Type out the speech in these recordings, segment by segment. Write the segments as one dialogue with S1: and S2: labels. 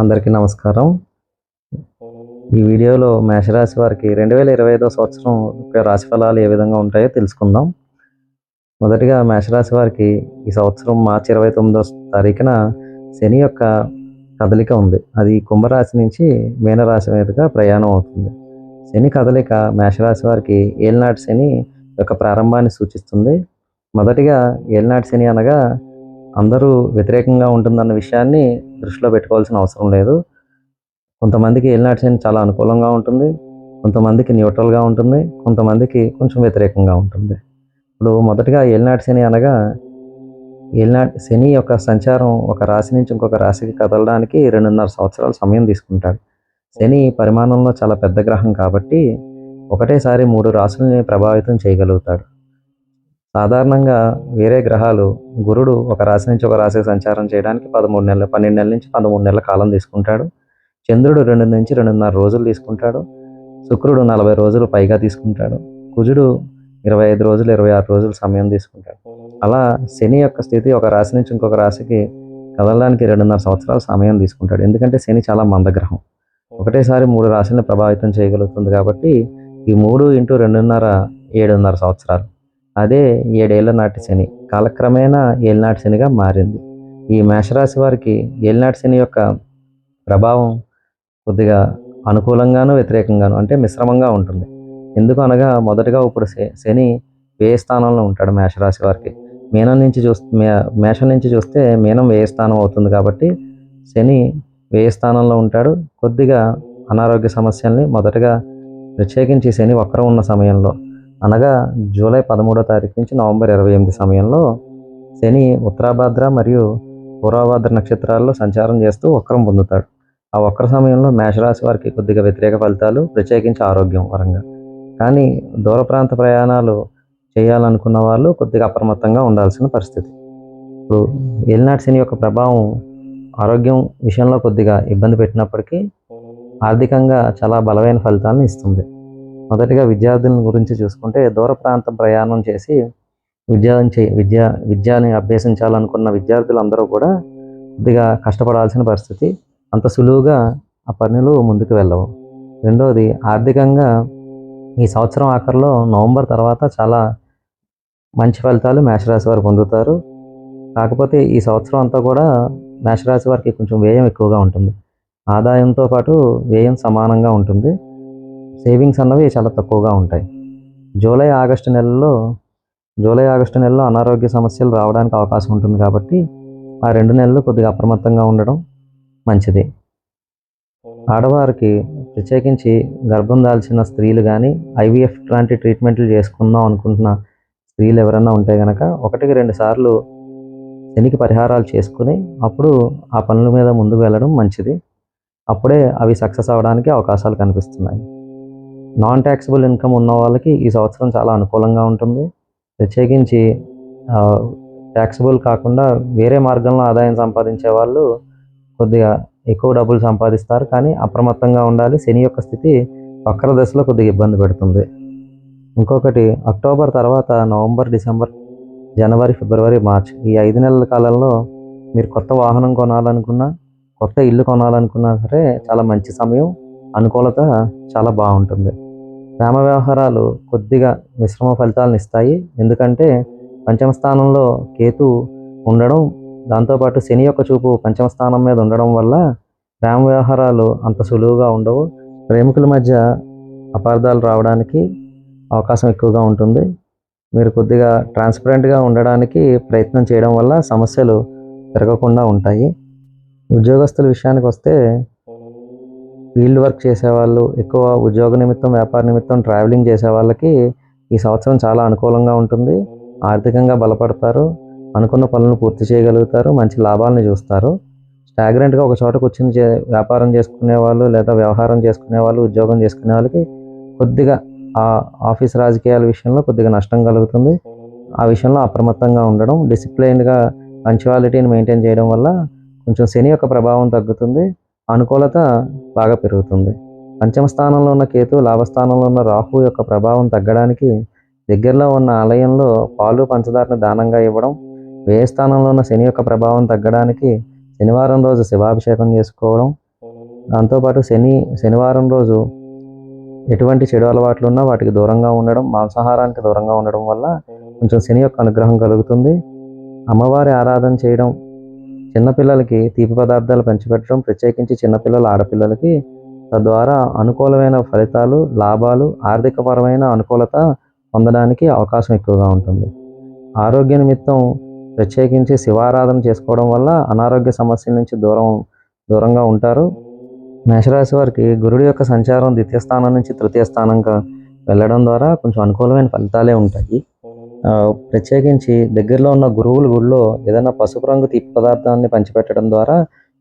S1: అందరికీ నమస్కారం. ఈ వీడియోలో మేషరాశి వారికి 2025 సంవత్సరం యొక్క రాశి ఫలాలు ఏ విధంగా ఉంటాయో తెలుసుకుందాం. మొదటిగా మేషరాశి వారికి ఈ సంవత్సరం మార్చి 29వ తారీఖున శని యొక్క కదలిక ఉంది. అది కుంభరాశి నుంచి మీనరాశి మీదుగా ప్రయాణం అవుతుంది. శని కదలిక మేషరాశి వారికి ఏలినాటి శని యొక్క ప్రారంభాన్ని సూచిస్తుంది. మొదటిగా ఏలినాటి శని అనగా అందరూ వ్యతిరేకంగా ఉంటుందన్న విషయాన్ని దృష్టిలో పెట్టుకోవాల్సిన అవసరం లేదు. కొంతమందికి ఏలినాటి శని చాలా అనుకూలంగా ఉంటుంది, కొంతమందికి న్యూట్రల్గా ఉంటుంది, కొంతమందికి కొంచెం వ్యతిరేకంగా ఉంటుంది. ఇప్పుడు మొదటిగా ఏలినాటి శని అనగా ఏలినాటి శని యొక్క సంచారం ఒక రాశి నుంచి ఇంకొక రాశికి కదలడానికి 2.5 సంవత్సరాల సమయం తీసుకుంటాడు. శని పరిమాణంలో చాలా పెద్ద గ్రహం కాబట్టి ఒకటేసారి 3 రాశుల్ని ప్రభావితం చేయగలుగుతాడు. సాధారణంగా వేరే గ్రహాలు గురుడు ఒక రాశి నుంచి ఒక రాశికి సంచారం చేయడానికి 12 నెలల నుంచి 13 నెలల కాలం తీసుకుంటాడు. చంద్రుడు 2 నుంచి 2.5 రోజులు తీసుకుంటాడు. శుక్రుడు 40 రోజులు పైగా తీసుకుంటాడు. కుజుడు 25 రోజులు 26 రోజులు సమయం తీసుకుంటాడు. అలా శని యొక్క స్థితి ఒక రాశి నుంచి ఇంకొక రాశికి కదలడానికి 2.5 సంవత్సరాల సమయం తీసుకుంటాడు. ఎందుకంటే శని చాలా మందగ్రహం, ఒకటేసారి 3 రాశులను ప్రభావితం చేయగలుగుతుంది కాబట్టి ఈ 3 ఇంటూ 2.5 7.5 సంవత్సరాలు. అదే 7 ఏళ్ల నాటి శని కాలక్రమేణా ఏలినాటి శనిగా మారింది. ఈ మేషరాశి వారికి ఏలినాటి శని యొక్క ప్రభావం కొద్దిగా అనుకూలంగాను వ్యతిరేకంగాను అంటే మిశ్రమంగా ఉంటుంది. ఎందుకు అనగా మొదటగా ఇప్పుడు శని వ్యయ స్థానంలో ఉంటాడు మేషరాశి వారికి. మేషం నుంచి చూస్తే మీనం వ్యయ స్థానం అవుతుంది కాబట్టి శని వ్యయ స్థానంలో ఉంటాడు. కొద్దిగా అనారోగ్య సమస్యల్ని మొదటగా ప్రత్యేకించి శని వక్రం ఉన్న సమయంలో అనగా జూలై 13వ తారీఖు నుంచి నవంబర్ 28 సమయంలో శని ఉత్తరాభాద్ర మరియు పూర్వభాద్ర నక్షత్రాల్లో సంచారం చేస్తూ వక్రం పొందుతాడు. ఆ వక్ర సమయంలో మేషరాశి వారికి కొద్దిగా వ్యతిరేక ఫలితాలు, ప్రత్యేకించి ఆరోగ్యం పరంగా. కానీ దూర ప్రాంత ప్రయాణాలు చేయాలనుకున్న వాళ్ళు కొద్దిగా అప్రమత్తంగా ఉండాల్సిన పరిస్థితి. ఇప్పుడు ఏలినాటి శని యొక్క ప్రభావం ఆరోగ్యం విషయంలో కొద్దిగా ఇబ్బంది పెట్టినప్పటికీ ఆర్థికంగా చాలా బలమైన ఫలితాలను ఇస్తుంది. మొదటిగా విద్యార్థుల గురించి చూసుకుంటే దూర ప్రాంతం ప్రయాణం చేసి విద్యని అభ్యసించాలనుకున్న విద్యార్థులందరూ కూడా కొద్దిగా కష్టపడాల్సిన పరిస్థితి. అంత సులువుగా ఆ పనులు ముందుకు వెళ్ళవు. రెండవది ఆర్థికంగా ఈ సంవత్సరం ఆఖరిలో నవంబర్ తర్వాత చాలా మంచి ఫలితాలు మేషరాశి వారు పొందుతారు. కాకపోతే ఈ సంవత్సరం అంతా కూడా మేషరాశి వారికి కొంచెం వ్యయం ఎక్కువగా ఉంటుంది. ఆదాయంతో పాటు వ్యయం సమానంగా ఉంటుంది. సేవింగ్స్ అన్నవి చాలా తక్కువగా ఉంటాయి. జూలై ఆగస్టు నెలలో అనారోగ్య సమస్యలు రావడానికి అవకాశం ఉంటుంది కాబట్టి ఆ 2 నెలలు కొద్దిగా అప్రమత్తంగా ఉండడం మంచిది. ఆడవారికి ప్రత్యేకించి గర్భం దాల్చిన స్త్రీలు కానీ ఐవీఎఫ్ లాంటి ట్రీట్మెంట్లు చేసుకుందాం అనుకుంటున్న స్త్రీలు ఎవరైనా ఉంటే కనుక 1-2 సార్లు శనికి పరిహారాలు చేసుకుని అప్పుడు ఆ పనుల మీద ముందుకు వెళ్ళడం మంచిది. అప్పుడే అవి సక్సెస్ అవ్వడానికి అవకాశాలు కనిపిస్తున్నాయి. నాన్ ట్యాక్సిబుల్ ఇన్కమ్ ఉన్న వాళ్ళకి ఈ సంవత్సరం చాలా అనుకూలంగా ఉంటుంది. ప్రత్యేకించి ట్యాక్సిబుల్ కాకుండా వేరే మార్గంలో ఆదాయం సంపాదించే వాళ్ళు కొద్దిగా ఎక్కువ డబ్బులు సంపాదిస్తారు. కానీ అప్రమత్తంగా ఉండాలి. శని యొక్క స్థితి వక్ర దశలో కొద్దిగా ఇబ్బంది పెడుతుంది. ఇంకొకటి అక్టోబర్ తర్వాత నవంబర్, డిసెంబర్, జనవరి, ఫిబ్రవరి, మార్చ్ ఈ 5 నెలల కాలంలో మీరు కొత్త వాహనం కొనాలనుకున్నా, కొత్త ఇల్లు కొనాలనుకున్నా సరే చాలా మంచి సమయం, అనుకూలత చాలా బాగుంటుంది. ప్రేమ వ్యవహారాలు కొద్దిగా మిశ్రమ ఫలితాలను ఇస్తాయి. ఎందుకంటే పంచమ స్థానంలో కేతు ఉండడం, దాంతోపాటు శని యొక్క చూపు పంచమ స్థానం మీద ఉండడం వల్ల ప్రేమ వ్యవహారాలు అంత సులువుగా ఉండవు. ప్రేమికుల మధ్య అపార్థాలు రావడానికి అవకాశం ఎక్కువగా ఉంటుంది. మీరు కొద్దిగా ట్రాన్స్పరెంట్గా ఉండడానికి ప్రయత్నం చేయడం వల్ల సమస్యలు పెరగకుండా ఉంటాయి. ఉద్యోగస్తుల విషయానికి వస్తే ఫీల్డ్ వర్క్ చేసేవాళ్ళు, ఎక్కువ ఉద్యోగ నిమిత్తం, వ్యాపార నిమిత్తం ట్రావెలింగ్ చేసే వాళ్ళకి ఈ సంవత్సరం చాలా అనుకూలంగా ఉంటుంది. ఆర్థికంగా బలపడతారు, అనుకున్న పనులను పూర్తి చేయగలుగుతారు, మంచి లాభాలను చూస్తారు. స్టాగ్నెంట్గా ఒక చోట కూర్చొని వ్యాపారం చేసుకునే వాళ్ళు లేదా వ్యవహారం చేసుకునే వాళ్ళు, ఉద్యోగం చేసుకునే వాళ్ళకి కొద్దిగా ఆ ఆఫీస్ రాజకీయాల విషయంలో కొద్దిగా నష్టం కలుగుతుంది. ఆ విషయంలో అప్రమత్తంగా ఉండడం, డిసిప్లైన్గా పంక్చువాలిటీని మెయింటైన్ చేయడం వల్ల కొంచెం శని యొక్క ప్రభావం తగ్గుతుంది, అనుకూలత బాగా పెరుగుతుంది. పంచమ స్థానంలో ఉన్న కేతు, లాభస్థానంలో ఉన్న రాహు యొక్క ప్రభావం తగ్గడానికి దగ్గరలో ఉన్న ఆలయంలో పాలు, పంచదారని దానంగా ఇవ్వడం, వ్యయ స్థానంలో ఉన్న శని యొక్క ప్రభావం తగ్గడానికి శనివారం రోజు శివాభిషేకం చేసుకోవడం, దాంతోపాటు శనివారం రోజు ఎటువంటి చెడు అలవాట్లు ఉన్నా వాటికి దూరంగా ఉండడం, మాంసాహారానికి దూరంగా ఉండడం వల్ల కొంచెం శని యొక్క అనుగ్రహం కలుగుతుంది. అమ్మవారి ఆరాధన చేయడం, చిన్నపిల్లలకి తీపి పదార్థాలు పంచిపెట్టడం, ప్రత్యేకించి చిన్నపిల్లల ఆడపిల్లలకి, తద్వారా అనుకూలమైన ఫలితాలు, లాభాలు, ఆర్థికపరమైన అనుకూలత పొందడానికి అవకాశం ఎక్కువగా ఉంటుంది. ఆరోగ్య నిమిత్తం ప్రత్యేకించి శివారాధన చేసుకోవడం వల్ల అనారోగ్య సమస్యల నుంచి దూరంగా ఉంటారు. మేషరాశి వారికి గురుడు యొక్క సంచారం ద్వితీయ స్థానం నుంచి తృతీయ స్థానంగా వెళ్ళడం ద్వారా కొంచెం అనుకూలమైన ఫలితాలే ఉంటాయి. ప్రత్యేకించి దగ్గరలో ఉన్న గురువుల గుడిలో ఏదైనా పసుపు రంగు తీపి పదార్థాన్ని పంచిపెట్టడం ద్వారా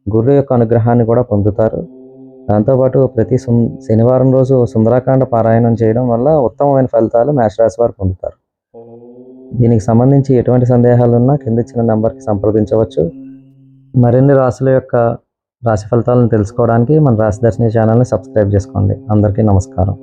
S1: గురువు యొక్క అనుగ్రహాన్ని కూడా పొందుతారు. దాంతోపాటు ప్రతి శనివారం రోజు సుందరాకాండ పారాయణం చేయడం వల్ల ఉత్తమమైన ఫలితాలు మేషరాశి వారు పొందుతారు. దీనికి సంబంధించి ఎటువంటి సందేహాలు ఉన్నా కింద ఇచ్చిన నెంబర్కి సంప్రదించవచ్చు. మరిన్ని రాశుల యొక్క రాశి ఫలితాలను తెలుసుకోవడానికి మన రాశి దర్శిని ఛానల్ని సబ్స్క్రైబ్ చేసుకోండి. అందరికీ నమస్కారం.